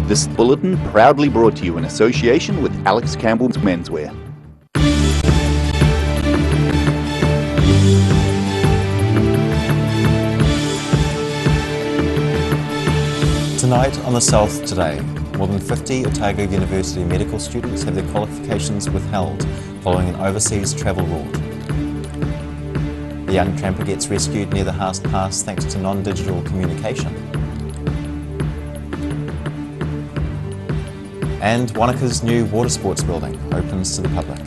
This bulletin proudly brought to you in association with Alex Campbell's Menswear. Tonight on The South Today, more than 50 Otago University medical students have their qualifications withheld following an overseas travel rort. A young tramper gets rescued near the Haast Pass thanks to non-digital communication. And Wanaka's new water sports building opens to the public.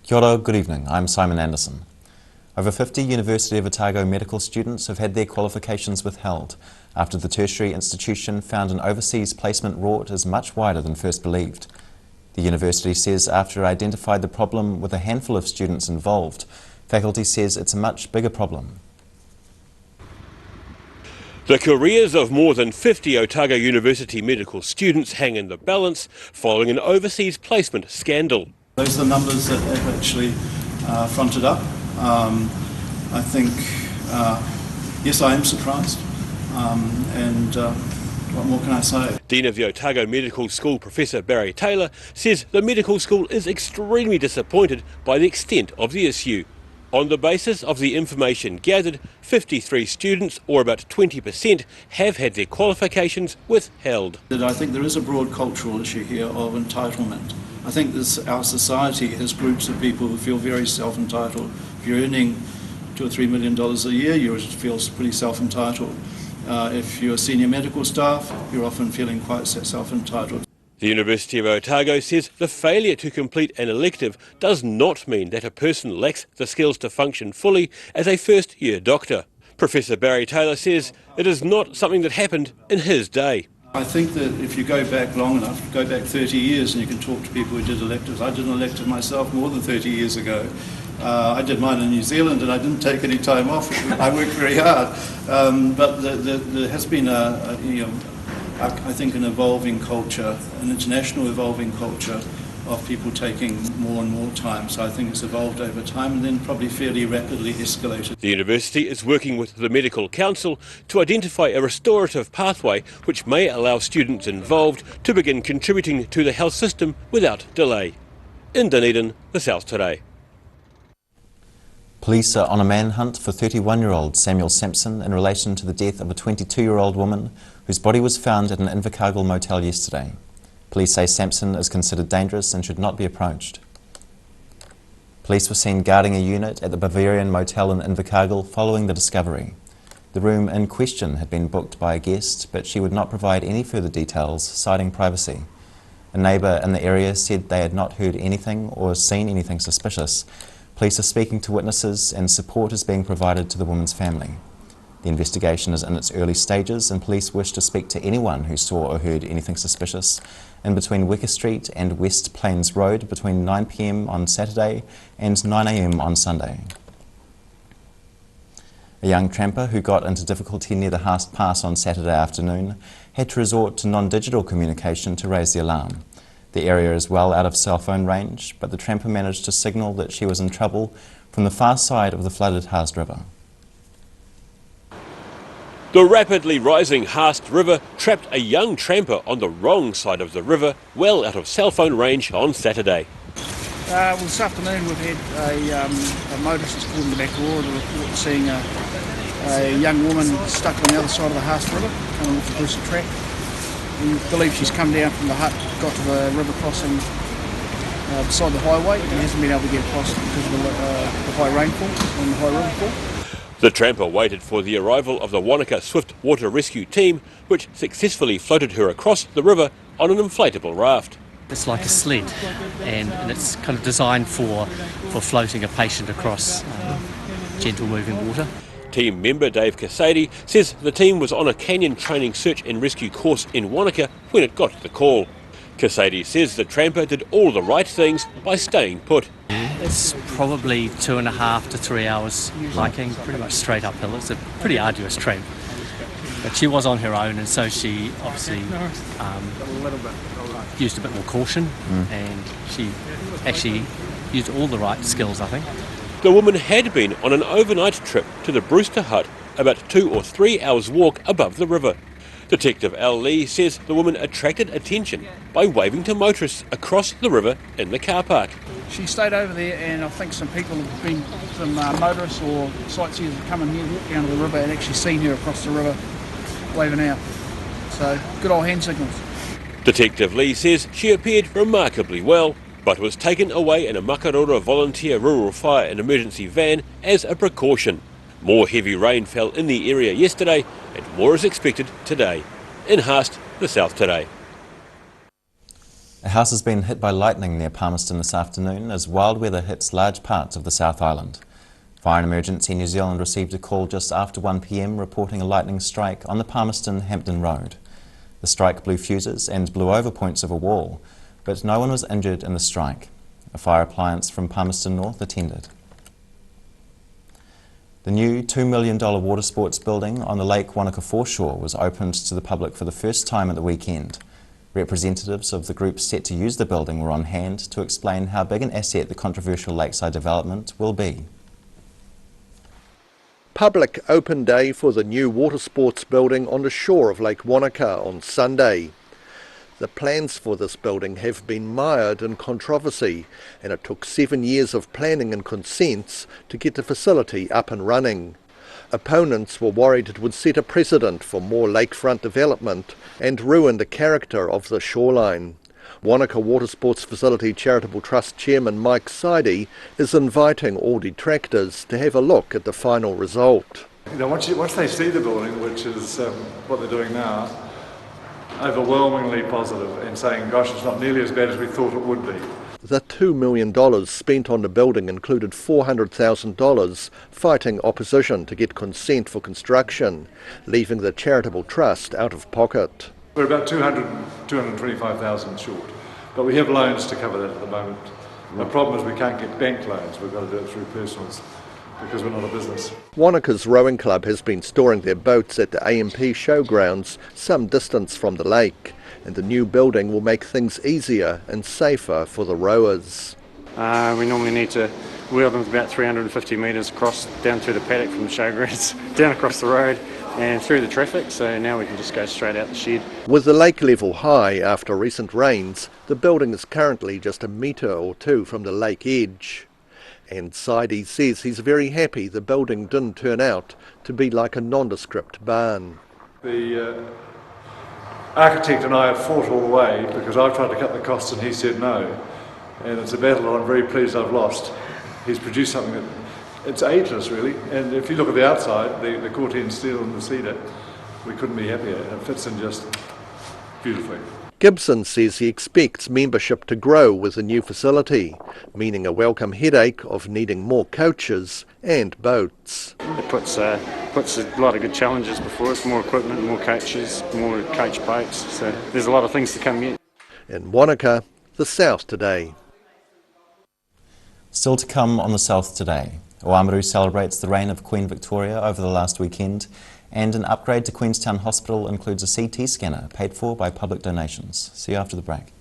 Kia ora, good evening. I'm Simon Anderson. Over 50 University of Otago medical students have had their qualifications withheld after the tertiary institution found an overseas placement rort is much wider than first believed. The university says after it identified the problem with a handful of students involved, faculty says it's a much bigger problem. The careers of more than 50 Otago University medical students hang in the balance following an overseas placement scandal. Those are the numbers that have actually fronted up. I think, yes, I am surprised, and what more can I say? Dean of the Otago Medical School, Professor Barry Taylor, says the medical school is extremely disappointed by the extent of the issue. On the basis of the information gathered, 53 students, or about 20%, have had their qualifications withheld. I think there is a broad cultural issue here of entitlement. I think our society has groups of people who feel very self-entitled. If you're earning $2 or $3 million a year, you feel pretty self-entitled. If you're senior medical staff, you're often feeling quite self-entitled. The University of Otago says the failure to complete an elective does not mean that a person lacks the skills to function fully as a first-year doctor. Professor Barry Taylor says it is not something that happened in his day. I think that if you go back long enough, go back 30 years and you can talk to people who did electives. I did an elective myself more than 30 years ago. I did mine in New Zealand and I didn't take any time off. I worked very hard. But there has been I think an evolving culture, an international evolving culture of people taking more and more time. So I think it's evolved over time and then probably fairly rapidly escalated. The university is working with the Medical Council to identify a restorative pathway which may allow students involved to begin contributing to the health system without delay. In Dunedin, The South Today. Police are on a manhunt for 31-year-old Samuel Sampson in relation to the death of a 22-year-old woman whose body was found at an Invercargill motel yesterday. Police say Sampson is considered dangerous and should not be approached. Police were seen guarding a unit at the Bavarian Motel in Invercargill following the discovery. The room in question had been booked by a guest, but she would not provide any further details, citing privacy. A neighbour in the area said they had not heard anything or seen anything suspicious. Police are speaking to witnesses and support is being provided to the woman's family. The investigation is in its early stages and police wish to speak to anyone who saw or heard anything suspicious in between Wicker Street and West Plains Road between 9 p.m. on Saturday and 9 a.m. on Sunday. A young tramper who got into difficulty near the Haast Pass on Saturday afternoon had to resort to non-digital communication to raise the alarm. The area is well out of cell phone range, but the tramper managed to signal that she was in trouble from the far side of the flooded Haast River. The rapidly rising Haast River trapped a young tramper on the wrong side of the river, well out of cell phone range on Saturday. Well, this afternoon we've had a motorist called in the back door with a report seeing a young woman stuck on the other side of the Haast River, coming off the Bristol track. We believe she's come down from the hut, got to the river crossing beside the highway and hasn't been able to get across because of the high rainfall and the high river fall. The tramper waited for the arrival of the Wanaka Swift Water Rescue Team, which successfully floated her across the river on an inflatable raft. It's like a sled and it's kind of designed for floating a patient across gentle moving water. Team member Dave Casady says the team was on a canyon training search and rescue course in Wanaka when it got the call. Casady says the tramper did all the right things by staying put. It's probably 2.5 to 3 hours hiking, pretty much straight uphill. It's a pretty arduous tramp. But she was on her own, and so she obviously used a bit more caution, and she actually used all the right skills, I think. The woman had been on an overnight trip to the Brewster Hut, about 2 or 3 hours walk above the river. Detective Al Lee says the woman attracted attention by waving to motorists across the river in the car park. She stayed over there, and I think some people have been, some motorists or sightseers have come in here, walked down to the river and actually seen her across the river waving out. So, good old hand signals. Detective Lee says she appeared remarkably well, but was taken away in a Makarora Volunteer Rural Fire and Emergency van as a precaution. More heavy rain fell in the area yesterday, and more is expected today. In Haast, the South Today. A house has been hit by lightning near Palmerston this afternoon as wild weather hits large parts of the South Island. Fire and Emergency New Zealand received a call just after 1 p.m. reporting a lightning strike on the Palmerston-Hampton Road. The strike blew fuses and blew over points of a wall, but no one was injured in the strike. A fire appliance from Palmerston North attended. The new $2 million water sports building on the Lake Wanaka foreshore was opened to the public for the first time at the weekend. Representatives of the groups set to use the building were on hand to explain how big an asset the controversial lakeside development will be. Public open day for the new water sports building on the shore of Lake Wanaka on Sunday. The plans for this building have been mired in controversy, and it took 7 years of planning and consents to get the facility up and running. Opponents were worried it would set a precedent for more lakefront development and ruin the character of the shoreline. Wanaka Water Sports Facility Charitable Trust Chairman Mike Sidey is inviting all detractors to have a look at the final result. You know, once they see the building, which is what they're doing now, overwhelmingly positive and saying, gosh, it's not nearly as bad as we thought it would be. The $2 million spent on the building included $400,000 fighting opposition to get consent for construction, leaving the charitable trust out of pocket. We're about $225,000 short, but we have loans to cover that at the moment. The problem is we can't get bank loans, we've got to do it through personals because we're not a business. Wanaka's rowing club has been storing their boats at the AMP showgrounds some distance from the lake, and the new building will make things easier and safer for the rowers. We normally need to wheel them about 350 metres across, down through the paddock from the showgrounds, down across the road and through the traffic, so now we can just go straight out the shed. With the lake level high after recent rains, the building is currently just a metre or two from the lake edge. And Sidey says he's very happy the building didn't turn out to be like a nondescript barn. The architect and I have fought all the way because I've tried to cut the costs and he said no. And it's a battle that I'm very pleased I've lost. He's produced something that it's ageless really, and if you look at the outside, the Corten steel and the cedar, we couldn't be happier. It fits in just beautifully. Gibson says he expects membership to grow with the new facility, meaning a welcome headache of needing more coaches and boats. It puts a lot of good challenges before us, more equipment, more coaches, more coach boats, so there's a lot of things to come yet. In Wanaka, the South Today. Still to come on the South Today. Oamaru celebrates the reign of Queen Victoria over the last weekend, and an upgrade to Queenstown Hospital includes a CT scanner paid for by public donations. See you after the break.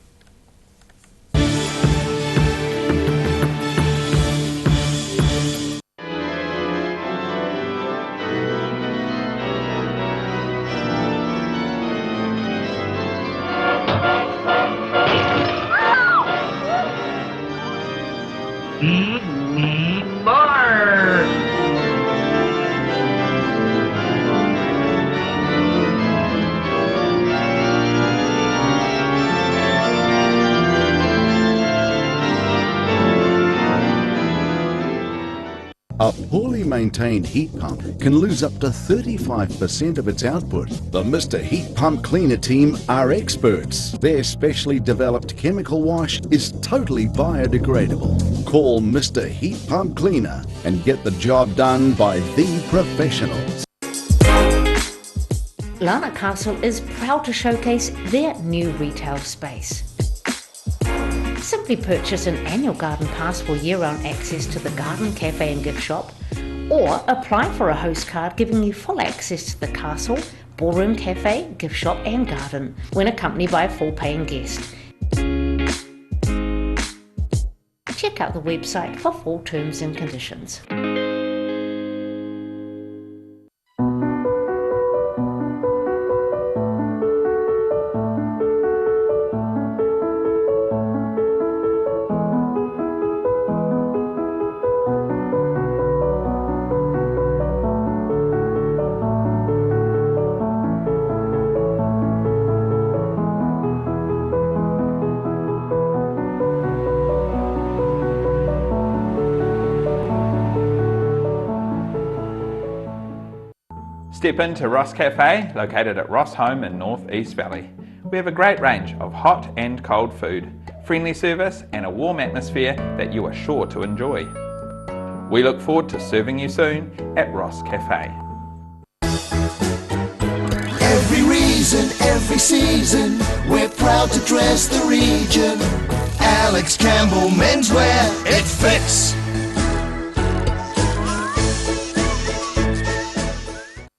A poorly maintained heat pump can lose up to 35% of its output. The Mr. Heat Pump Cleaner team are experts. Their specially developed chemical wash is totally biodegradable. Call Mr. Heat Pump Cleaner and get the job done by the professionals. Larnach Castle is proud to showcase their new retail space. Simply purchase an annual garden pass for year-round access to the garden, cafe and gift shop, or apply for a host card giving you full access to the castle, ballroom, cafe, gift shop and garden when accompanied by a full paying guest. Check out the website for full terms and conditions. Step into Ross Cafe, located at Ross Home in North East Valley. We have a great range of hot and cold food, friendly service and a warm atmosphere that you are sure to enjoy. We look forward to serving you soon at Ross Cafe. Every reason, every season, we're proud to dress the region. Alex Campbell Menswear, it fits.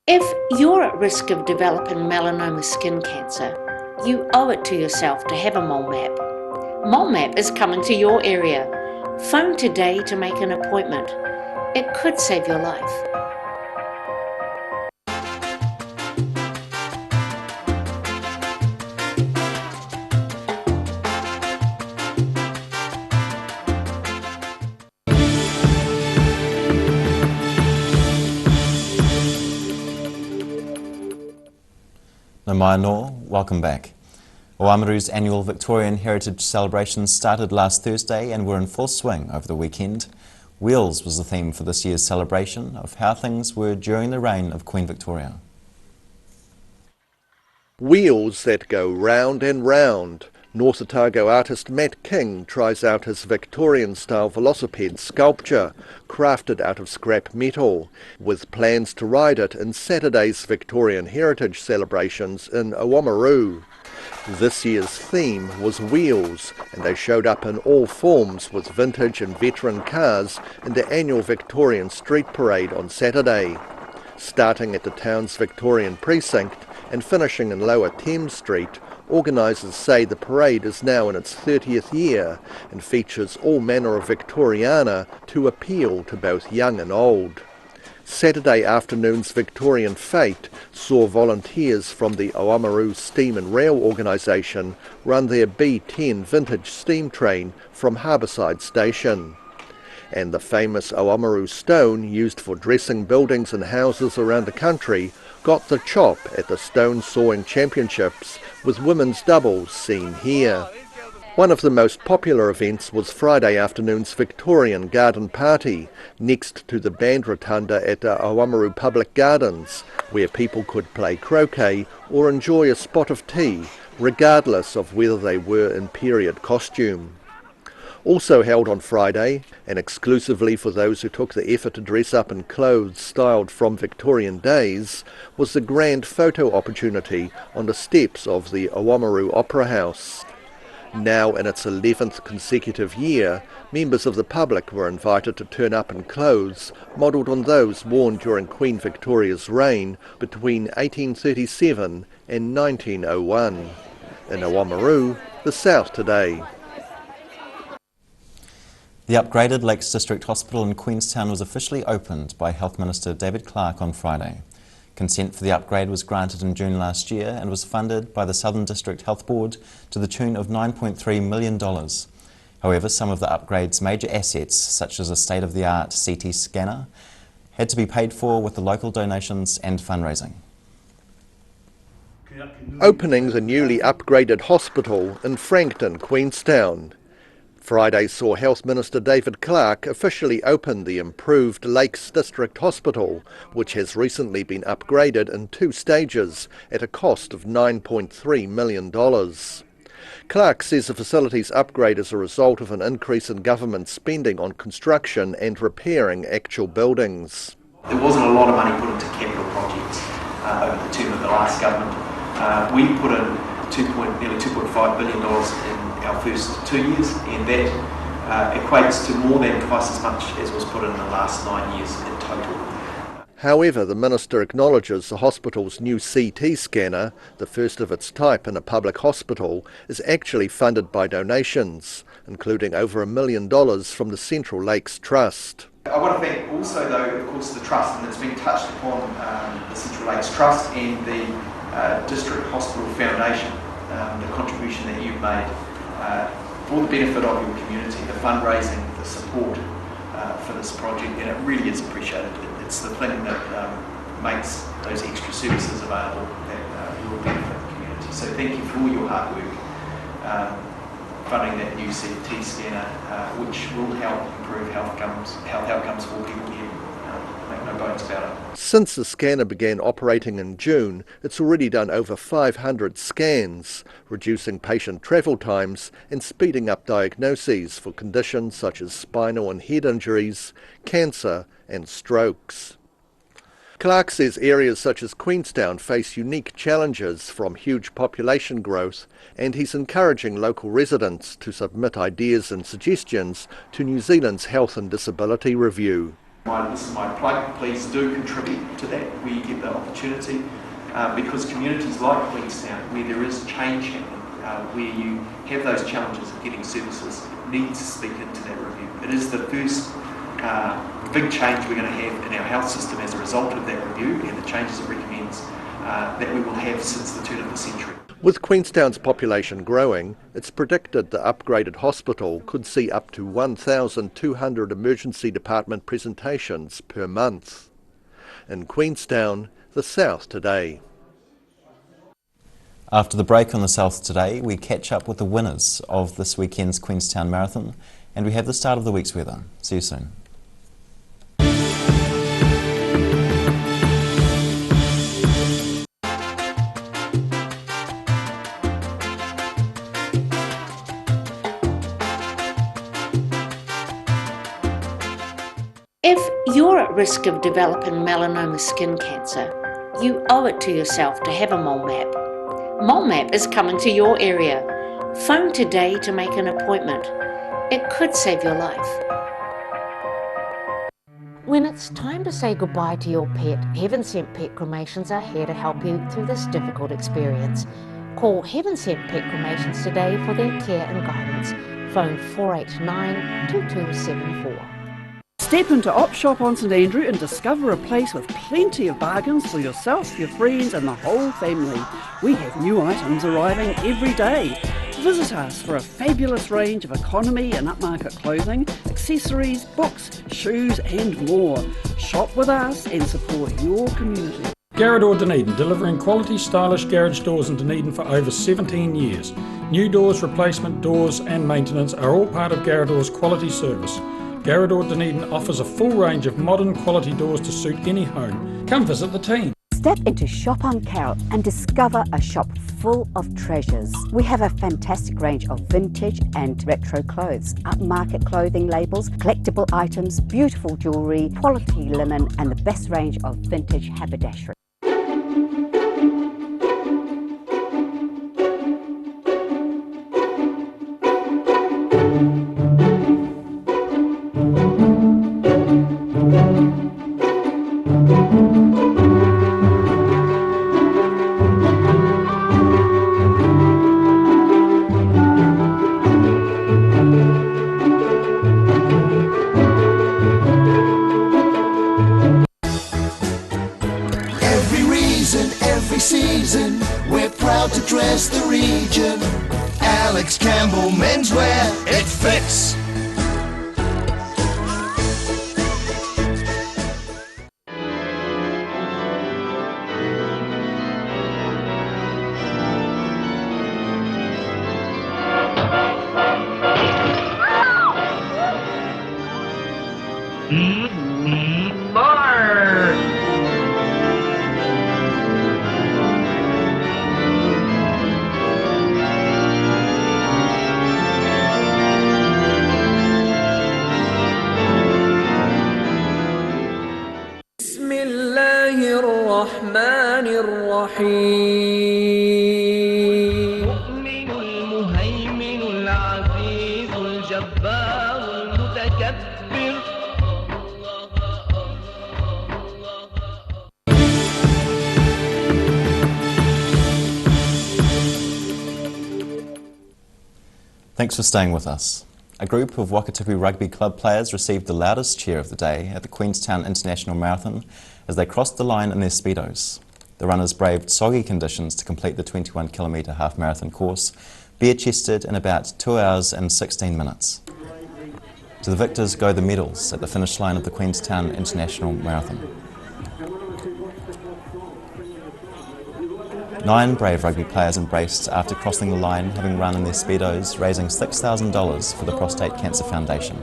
If you're at risk of developing melanoma skin cancer, you owe it to yourself to have a mole map. Mole Map is coming to your area. Phone today to make an appointment. It could save your life. No mai anō, welcome back. Oamaru's annual Victorian Heritage celebrations started last Thursday and were in full swing over the weekend. Wheels was the theme for this year's celebration of how things were during the reign of Queen Victoria. Wheels that go round and round. North Otago artist Matt King tries out his Victorian-style velocipede sculpture, crafted out of scrap metal, with plans to ride it in Saturday's Victorian Heritage celebrations in Oamaru. This year's theme was wheels, and they showed up in all forms with vintage and veteran cars in the annual Victorian Street Parade on Saturday. Starting at the town's Victorian precinct and finishing in Lower Thames Street, organisers say the parade is now in its 30th year and features all manner of Victoriana to appeal to both young and old. Saturday afternoon's Victorian Fete saw volunteers from the Oamaru Steam and Rail organisation run their B10 vintage steam train from Harbourside Station. And the famous Oamaru stone, used for dressing buildings and houses around the country, got the chop at the Stone Sawing Championships, with women's doubles seen here. One of the most popular events was Friday afternoon's Victorian Garden Party, next to the band rotunda at Oamaru Public Gardens, where people could play croquet or enjoy a spot of tea, regardless of whether they were in period costume. Also held on Friday, and exclusively for those who took the effort to dress up in clothes styled from Victorian days, was the grand photo opportunity on the steps of the Oamaru Opera House. Now in its 11th consecutive year, members of the public were invited to turn up in clothes modelled on those worn during Queen Victoria's reign between 1837 and 1901. In Oamaru, the South Today. The upgraded Lakes District Hospital in Queenstown was officially opened by Health Minister David Clark on Friday. Consent for the upgrade was granted in June last year and was funded by the Southern District Health Board to the tune of $9.3 million. However, some of the upgrade's major assets, such as a state-of-the-art CT scanner, had to be paid for with the local donations and fundraising. Opening the newly upgraded hospital in Frankton, Queenstown. Friday saw Health Minister David Clark officially open the improved Lakes District Hospital, which has recently been upgraded in 2 stages at a cost of $9.3 million. Clark says the facility's upgrade is a result of an increase in government spending on construction and repairing actual buildings. There wasn't a lot of money put into capital projects over the term of the last government. We put in nearly $2.5 billion in our first 2 years, and that equates to more than twice as much as was put in the last 9 years in total. However, the Minister acknowledges the hospital's new CT scanner, the first of its type in a public hospital, is actually funded by donations, including over $1 million from the Central Lakes Trust. I want to thank also, though, of course, the Trust, and it's been touched upon, the Central Lakes Trust and the District Hospital Foundation, the contribution that you've made for the benefit of your community, the fundraising, the support for this project, and it really is appreciated. It's the thing that makes those extra services available that will benefit the community. So thank you for all your hard work funding that new CT scanner, which will help improve health outcomes for people here. Make no bones about it. Since the scanner began operating in June, it's already done over 500 scans, reducing patient travel times and speeding up diagnoses for conditions such as spinal and head injuries, cancer and strokes. Clark says areas such as Queenstown face unique challenges from huge population growth, and he's encouraging local residents to submit ideas and suggestions to New Zealand's Health and Disability Review. This is my plug. Please do contribute to that where you get the opportunity, because communities like Queenstown, where there is change happening, where you have those challenges of getting services, need to speak into that review. It is the first big change we're going to have in our health system as a result of that review and the changes it recommends that we will have since the turn of the century. With Queenstown's population growing, it's predicted the upgraded hospital could see up to 1,200 emergency department presentations per month. In Queenstown, the South Today. After the break on the South Today, we catch up with the winners of this weekend's Queenstown Marathon, and we have the start of the week's weather. See you soon. If you're at risk of developing melanoma skin cancer, you owe it to yourself to have a mole map. Mole Map is coming to your area. Phone today to make an appointment. It could save your life. When it's time to say goodbye to your pet, Heaven Sent Pet Cremations are here to help you through this difficult experience. Call Heaven Sent Pet Cremations today for their care and guidance. Phone 489-2274. Step into Op Shop on St Andrew and discover a place with plenty of bargains for yourself, your friends and the whole family. We have new items arriving every day. Visit us for a fabulous range of economy and upmarket clothing, accessories, books, shoes and more. Shop with us and support your community. Garrador Dunedin, delivering quality stylish garage doors in Dunedin for over 17 years. New doors, replacement doors and maintenance are all part of Garrador's quality service. Garrador Dunedin offers a full range of modern quality doors to suit any home. Come visit the team. Step into Shop on Carrot and discover a shop full of treasures. We have a fantastic range of vintage and retro clothes, upmarket clothing labels, collectible items, beautiful jewellery, quality linen and the best range of vintage haberdashery. Season, we're proud to dress the region. Alex Campbell Menswear, it fits. Thanks for staying with us. A group of Wakatipu Rugby Club players received the loudest cheer of the day at the Queenstown International Marathon as they crossed the line in their Speedos. The runners braved soggy conditions to complete the 21-kilometre half-marathon course, bare-chested in about 2 hours and 16 minutes. To the victors go the medals at the finish line of the Queenstown International Marathon. 9 brave rugby players embraced after crossing the line, having run in their Speedos, raising $6,000 for the Prostate Cancer Foundation.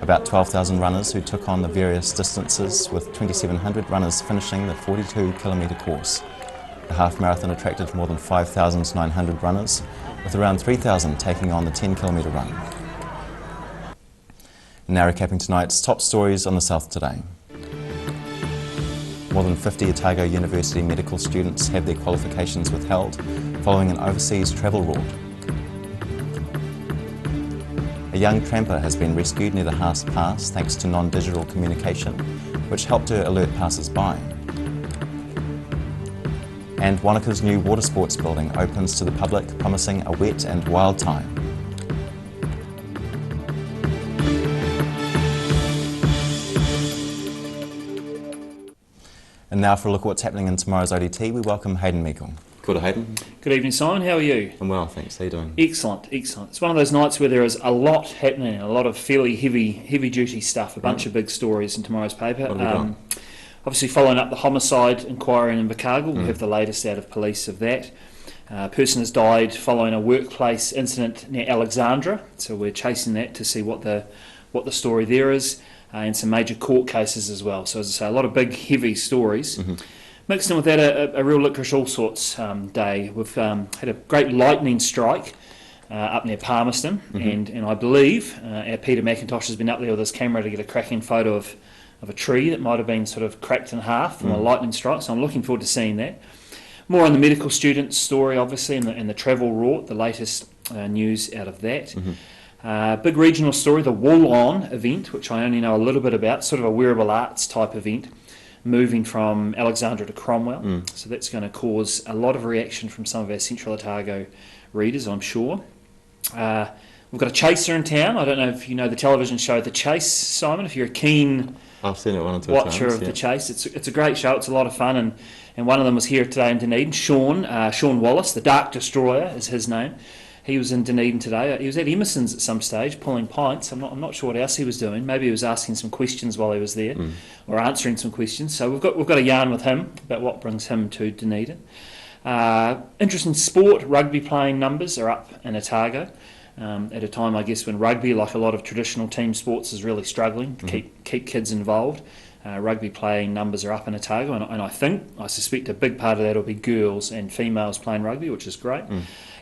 About 12,000 runners who took on the various distances, with 2,700 runners finishing the 42-kilometre course. The half-marathon attracted more than 5,900 runners, with around 3,000 taking on the 10-kilometre run. Now recapping tonight's top stories on the South Today. More than 50 Otago University medical students have their qualifications withheld following an overseas travel rule. A young tramper has been rescued near the Haas Pass thanks to non-digital communication, which helped her alert passers-by. And Wanaka's new water sports building opens to the public, promising a wet and wild time. And now for a look at what's happening in tomorrow's ODT, we welcome Hayden Meikle. Good Hayden. Good evening, Simon. How are you? I'm well, thanks. How are you doing? Excellent, excellent. It's one of those nights where there is a lot happening, a lot of fairly heavy-duty stuff, a bunch of big stories in tomorrow's paper. What have we got? Obviously, following up the homicide inquiry in Invercargill, we have the latest out of police of that. A person has died following a workplace incident near Alexandra, so we're chasing that to see what the story there is. And some major court cases as well. So as I say, a lot of big, heavy stories. Mixed in with that, a real licorice all sorts day. We've had a great lightning strike up near Palmerston, and I believe our Peter McIntosh has been up there with his camera to get a cracking photo of a tree that might have been sort of cracked in half from a lightning strike. So I'm looking forward to seeing that. More on the medical student story, obviously, and the travel route, the latest news out of that. Big regional story, the Wool On event, which I only know a little bit about, sort of a wearable arts type event, moving from Alexandra to Cromwell. So that's going to cause a lot of reaction from some of our Central Otago readers, I'm sure. We've got a chaser in town. I don't know if you know the television show The Chase, Simon, if you're a keen I've seen it one or two watcher times, of The Chase. It's a great show, it's a lot of fun, and one of them was here today in Dunedin, Sean Wallace, the Dark Destroyer is his name. He was in Dunedin today. He was at Emerson's at some stage, pulling pints. I'm not sure what else he was doing. Maybe he was asking some questions while he was there, or answering some questions. So we've got a yarn with him about what brings him to Dunedin. Interesting sport, rugby playing numbers are up in Otago at a time, I guess, when rugby, like a lot of traditional team sports, is really struggling to keep kids involved. Rugby playing numbers are up in Otago, and I suspect a big part of that will be girls and females playing rugby, which is great.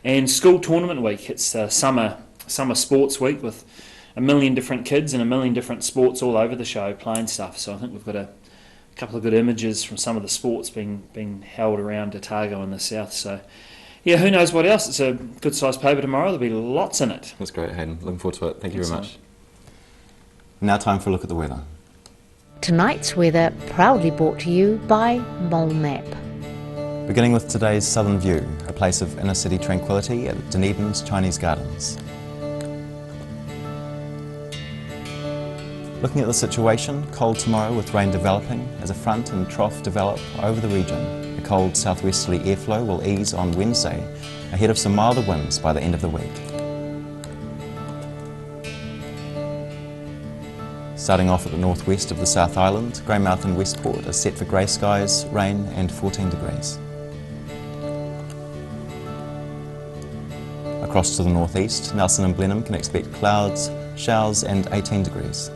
And school tournament week, it's summer sports week with a million different kids and a million different sports all over the show playing stuff. So I think we've got a couple of good images from some of the sports being held around Otago in the south. So yeah, who knows what else? It's a good sized paper tomorrow. There'll be lots in it. That's great, Hayden. Looking forward to it. Thank you very much. Now time for a look at the weather. Tonight's weather proudly brought to you by Mole Map. Beginning with today's Southern View, a place of inner city tranquility at Dunedin's Chinese Gardens. Looking at the situation, cold tomorrow with rain developing as a front and trough develop over the region. A cold southwesterly airflow will ease on Wednesday, ahead of some milder winds by the end of the week. Starting off at the northwest of the South Island, Greymouth and Westport are set for grey skies, rain and 14 degrees. Across to the northeast, Nelson and Blenheim can expect clouds, showers and 18 degrees.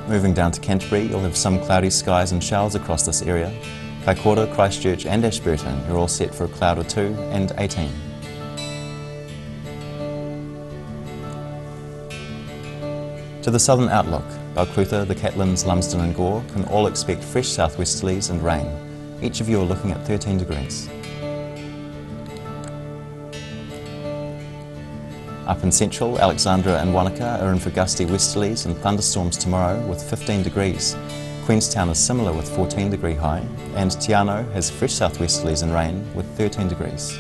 Moving down to Canterbury, you'll have some cloudy skies and showers across this area. Kaikoura, Christchurch and Ashburton are all set for a cloud or two and 18. To the southern outlook, Balclutha, the Catlins, Lumsden and Gore can all expect fresh southwesterlies and rain. Each of you are looking at 13 degrees. Up in central, Alexandra and Wanaka are in for gusty westerlies and thunderstorms tomorrow with 15 degrees. Queenstown is similar with 14 degree high, and Te Anau has fresh southwesterlies and rain with 13 degrees.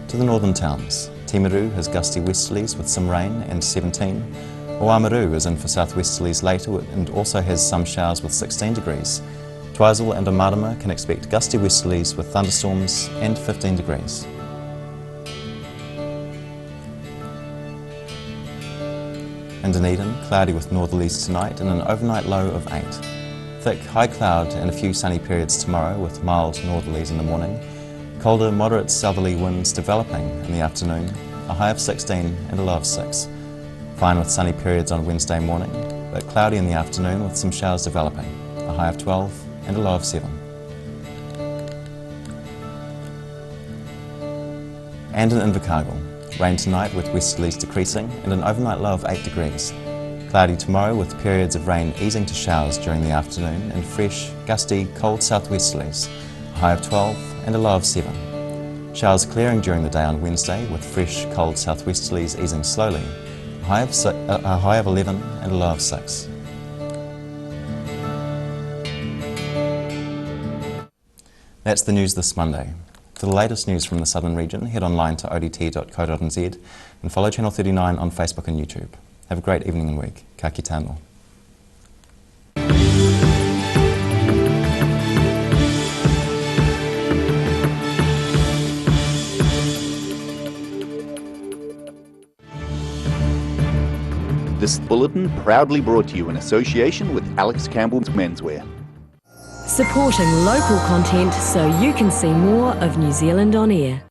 To the northern towns, Timaru has gusty westerlies with some rain and 17. Oamaru is in for southwesterlies later and also has some showers with 16 degrees. Twizel and Omarama can expect gusty westerlies with thunderstorms and 15 degrees. In Dunedin, cloudy with northerlies tonight and an overnight low of 8. Thick, high cloud and a few sunny periods tomorrow with mild northerlies in the morning. Colder, moderate southerly winds developing in the afternoon, a high of 16 and a low of 6. Fine with sunny periods on Wednesday morning, but cloudy in the afternoon with some showers developing, a high of 12 and a low of 7. And in Invercargill, rain tonight with westerlies decreasing and an overnight low of 8 degrees. Cloudy tomorrow with periods of rain easing to showers during the afternoon and fresh, gusty, cold southwesterlies, a high of 12 and a low of 7. Showers clearing during the day on Wednesday with fresh, cold southwesterlies easing slowly, a high of 11 and a low of 6. That's the news this Monday. For the latest news from the southern region, head online to odt.co.nz and follow Channel 39 on Facebook and YouTube. Have a great evening and week. Ka kite anō. This bulletin proudly brought to you in association with Alex Campbell's Menswear. Supporting local content so you can see more of New Zealand on air.